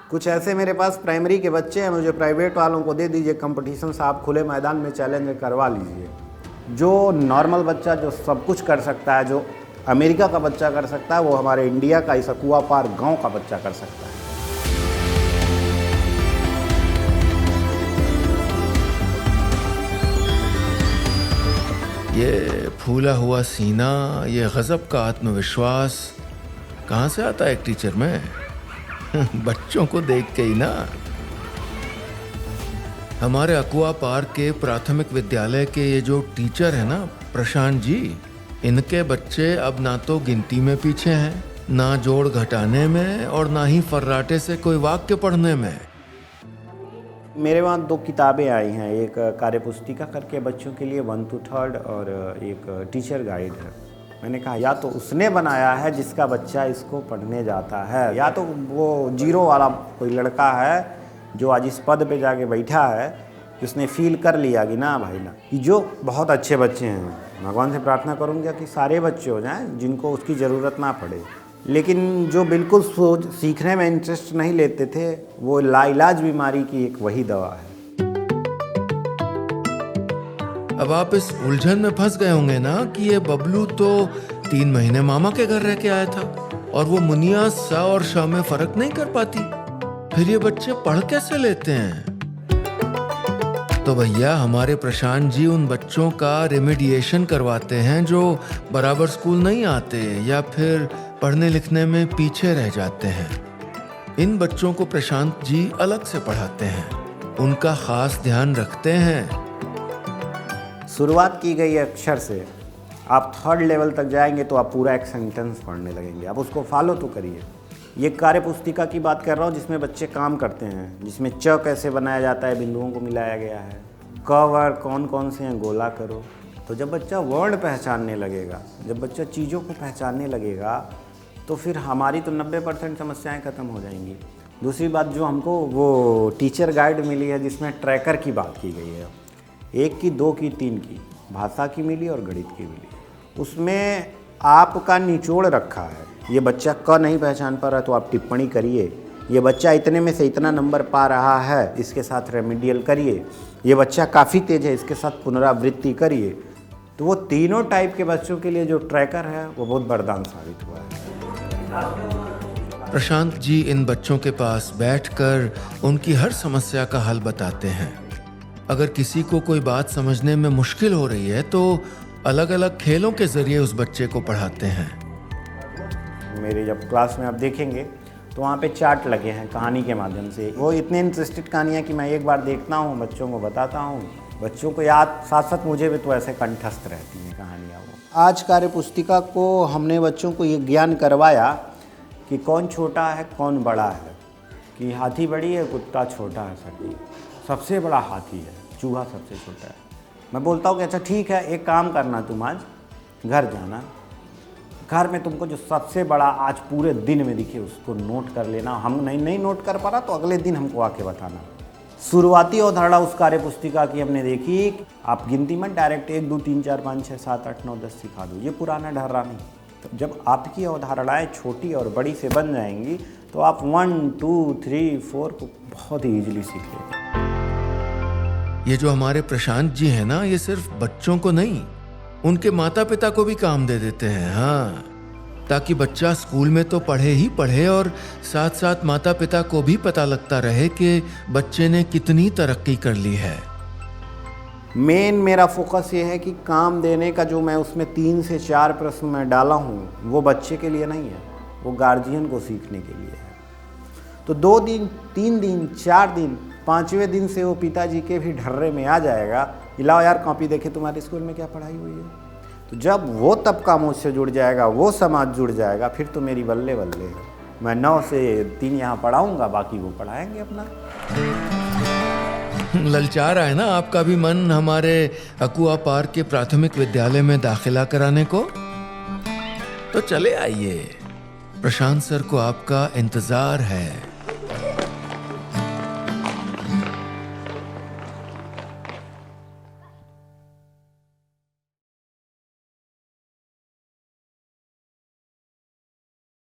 कुछ ऐसे मेरे पास प्राइमरी के बच्चे हैं, मुझे प्राइवेट वालों को दे दीजिए कंपटीशन, आप खुले मैदान में चैलेंज करवा लीजिए। जो नॉर्मल बच्चा जो सब कुछ कर सकता है, जो अमेरिका का बच्चा कर सकता है, वो हमारे इंडिया का इस कुआपार गांव का बच्चा कर सकता है। ये फूला हुआ सीना, ये गजब का आत्मविश्वास कहाँ से आता है एक टीचर में? बच्चों को देख के ही ना। हमारे अकुआ पार्क के प्राथमिक विद्यालय के ये जो टीचर है ना प्रशांत जी, इनके बच्चे अब ना तो गिनती में पीछे हैं, ना जोड़ घटाने में, और ना ही फर्राटे से कोई वाक्य पढ़ने में। मेरे वहाँ 2 किताबें आई हैं, एक कार्यपुस्तिका करके बच्चों के लिए 1 to 3rd और एक टीचर गाइड है। मैंने कहा या तो उसने बनाया है जिसका बच्चा इसको पढ़ने जाता है, या तो वो 0 वाला कोई लड़का है जो आज इस पद पे जाके बैठा है, उसने फील कर लिया कि ना भाई ना, कि जो बहुत अच्छे बच्चे हैं। भगवान से प्रार्थना करूँगा कि सारे बच्चे हो जाएं जिनको उसकी ज़रूरत ना पड़े, लेकिन जो बिल्कुल सीखने में इंटरेस्ट नहीं लेते थे, वो लाइलाज बीमारी की एक वही दवा है। अब आप इस उलझन में फंस गए होंगे ना कि ये बबलू तो 3 महीने मामा के घर रह के आया था और वो मुनिया सा और शाह में फर्क नहीं कर पाती, फिर ये बच्चे पढ़ कैसे लेते हैं? तो भैया हमारे प्रशांत जी उन बच्चों का रेमेडिएशन करवाते हैं जो बराबर स्कूल नहीं आते या फिर पढ़ने लिखने में पीछे रह जाते हैं। इन बच्चों को प्रशांत जी अलग से पढ़ाते हैं, उनका खास ध्यान रखते हैं। शुरुआत की गई अक्षर से आप 3rd लेवल तक जाएंगे तो आप पूरा एक सेंटेंस पढ़ने लगेंगे। आप उसको फॉलो तो करिए। ये कार्यपुस्तिका की बात कर रहा हूँ जिसमें बच्चे काम करते हैं, जिसमें च कैसे बनाया जाता है, बिंदुओं को मिलाया गया है, क वर्ण कौन कौन से हैं, गोला करो। तो जब बच्चा वर्ण पहचानने लगेगा, जब बच्चा चीज़ों को पहचानने लगेगा, तो फिर हमारी तो 90% समस्याएं ख़त्म हो जाएंगी। दूसरी बात जो हमको वो टीचर गाइड मिली है जिसमें ट्रैकर की बात की गई है, 1 की 2 की 3 की, भाषा की मिली और गणित की मिली। उसमें आपका निचोड़ रखा है। ये बच्चा क नहीं पहचान पा रहा तो आप टिप्पणी करिए, ये बच्चा इतने में से इतना नंबर पा रहा है, इसके साथ रेमेडियल करिए, ये बच्चा काफ़ी तेज है, इसके साथ पुनरावृत्ति करिए। तो वो तीनों टाइप के बच्चों के लिए जो ट्रैकर है वो बहुत वरदान साबित हुआ है। प्रशांत जी इन बच्चों के पास बैठकर उनकी हर समस्या का हल बताते हैं। अगर किसी को कोई बात समझने में मुश्किल हो रही है तो अलग अलग खेलों के जरिए उस बच्चे को पढ़ाते हैं। मेरे जब क्लास में आप देखेंगे तो वहाँ पे चार्ट लगे हैं कहानी के माध्यम से। वो इतने इंटरेस्टेड कहानियाँ कि मैं एक बार देखता हूँ, बच्चों को बताता हूँ, बच्चों को याद, साथ साथ मुझे भी तो ऐसे कंठस्थ रहती हैं कहानियाँ। वो आज कार्यपुस्तिका को हमने बच्चों को ये ज्ञान करवाया कि कौन छोटा है कौन बड़ा है, कि हाथी बड़ी है कुत्ता छोटा है, सबसे बड़ा हाथी है, चूहा सबसे छोटा है। मैं बोलता हूँ कि अच्छा ठीक है, एक काम करना, तुम आज घर जाना, घर में तुमको जो सबसे बड़ा आज पूरे दिन में दिखे उसको नोट कर लेना। हम नहीं नोट कर पा रहा तो अगले दिन हमको आके बताना। शुरुआती अवधारणा उस कार्यपुस्तिका की हमने देखी, आप गिनती में डायरेक्ट 1 2 3 4 5 6 7 8 9 10 सिखा दो, ये पुराना ढर्रा नहीं। तो जब आपकी अवधारणाएँ छोटी और बड़ी से बन जाएंगी तो आप 1 2 3 4 को बहुत ही ईजिली सीख लेंगे। ये जो हमारे प्रशांत जी हैं ना, ये सिर्फ बच्चों को नहीं, उनके माता पिता को भी काम दे देते हैं। हाँ, ताकि बच्चा स्कूल में तो पढ़े ही पढ़े और साथ साथ माता पिता को भी पता लगता रहे कि बच्चे ने कितनी तरक्की कर ली है। मेन मेरा फोकस ये है कि काम देने का जो मैं उसमें 3 से 4 प्रश्न मैं डाला हूँ वो बच्चे के लिए नहीं है, वो गार्जियन को सीखने के लिए है। तो 2 दिन 3 दिन 4 दिन 5वें दिन से वो पिताजी के भी ढर्रे में आ जाएगा, लाओ यार कॉपी देखे तुम्हारे स्कूल में क्या पढ़ाई हुई है। तो जब वो तबका मुझसे जुड़ जाएगा, वो समाज जुड़ जाएगा, फिर तो मेरी बल्ले बल्ले है। मैं 9 से 3 यहाँ पढ़ाऊँगा, बाकी वो पढ़ाएंगे अपना। ललचा रहा है ना आपका भी मन हमारे अकुआ पार्क के प्राथमिक विद्यालय में दाखिला कराने को? तो चले आइए, प्रशांत सर को आपका इंतजार है।